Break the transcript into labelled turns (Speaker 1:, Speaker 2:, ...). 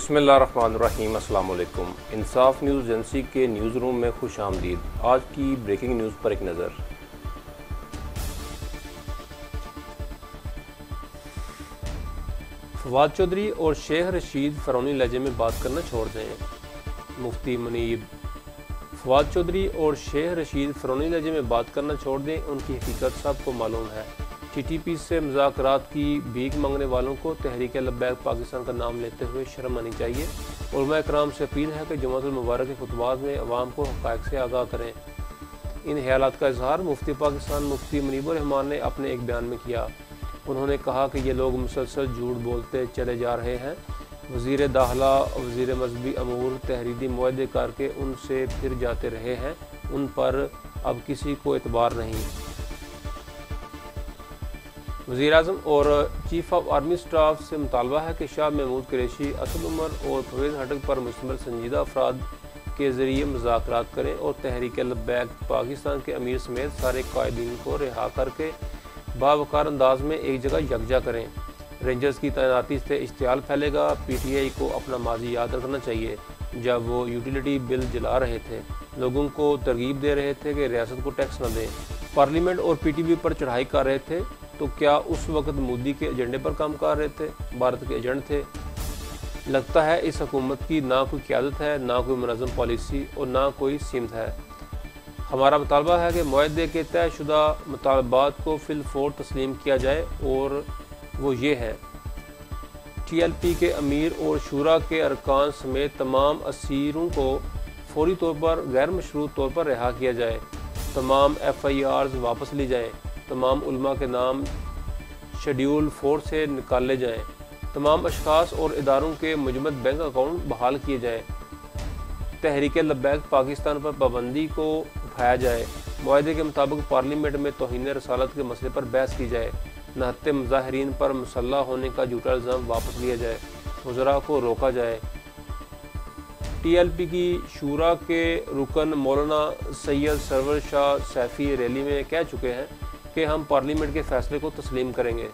Speaker 1: بسم اللہ الرحمن الرحیم۔ السلام علیکم۔ انصاف نیوز ایجنسی کے نیوز روم میں خوش آمدید۔ آج کی بریکنگ نیوز پر ایک نظر۔ فواد چودھری اور شیخ رشید فرعونی لہجے میں بات کرنا چھوڑ دیں، مفتی منیب۔ فواد چودھری اور شیخ رشید فرعونی لہجے میں بات کرنا چھوڑ دیں، ان کی حقیقت سب کو معلوم ہے۔ ٹی ٹی پی سے مذاکرات کی بھیک مانگنے والوں کو تحریک لبیک پاکستان کا نام لیتے ہوئے شرم آنی چاہیے۔ علماء کرام سے اپیل ہے کہ جمعۃ المبارک کے خطبات میں عوام کو حقائق سے آگاہ کریں۔ ان خیالات کا اظہار مفتی پاکستان مفتی منیب الرحمان نے اپنے ایک بیان میں کیا۔ انہوں نے کہا کہ یہ لوگ مسلسل جھوٹ بولتے چلے جا رہے ہیں۔ وزیر داخلہ، وزیر مذہبی امور تحریری معاہدے کر کے ان سے پھر جاتے رہے ہیں، ان پر اب کسی کو اعتبار نہیں۔ وزیر اعظم اور چیف آف آرمی اسٹاف سے مطالبہ ہے کہ شاہ محمود قریشی، اسد عمر اور پرویز خٹک پر مشتمل سنجیدہ افراد کے ذریعے مذاکرات کریں اور تحریک لبیک پاکستان کے امیر سمیت سارے قائدین کو رہا کر کے باوقار انداز میں ایک جگہ یکجا کریں۔ رینجرز کی تعیناتی سے اشتعال پھیلے گا۔ پی ٹی آئی کو اپنا ماضی یاد رکھنا چاہیے۔ جب وہ یوٹیلیٹی بل جلا رہے تھے، لوگوں کو ترغیب دے رہے تھے کہ ریاست کو ٹیکس نہ دیں، پارلیمنٹ اور پی ٹی پی پر چڑھائی کر رہے تھے، تو کیا اس وقت مودی کے ایجنڈے پر کام کر رہے تھے؟ بھارت کے ایجنٹ تھے۔ لگتا ہے اس حکومت کی نہ کوئی قیادت ہے، نہ کوئی منظم پالیسی اور نہ کوئی سمت ہے۔ ہمارا مطالبہ ہے کہ معاہدے کے طے شدہ مطالبات کو فی الفور تسلیم کیا جائے، اور وہ یہ ہے: ٹی ایل پی کے امیر اور شورا کے ارکان سمیت تمام اسیروں کو فوری طور پر غیر مشروط طور پر رہا کیا جائے، تمام ایف آئی آرز واپس لی جائیں، تمام علماء کے نام شیڈیول 4 سے نکالے جائیں، تمام اشخاص اور اداروں کے مجمد بینک اکاؤنٹ بحال کیے جائیں، تحریک لبیک پاکستان پر پابندی کو اٹھایا جائے، معاہدے کے مطابق پارلیمنٹ میں توہین رسالت کے مسئلے پر بحث کی جائے، نہتے مظاہرین پر مسلح ہونے کا جھوٹا الزام واپس لیا جائے، وزراء کو روکا جائے۔ ٹی ایل پی کی شورا کے رکن مولانا سید سرور شاہ سیفی ریلی میں کہہ چکے ہیں کہ ہم پارلیمنٹ کے فیصلے کو تسلیم کریں گے۔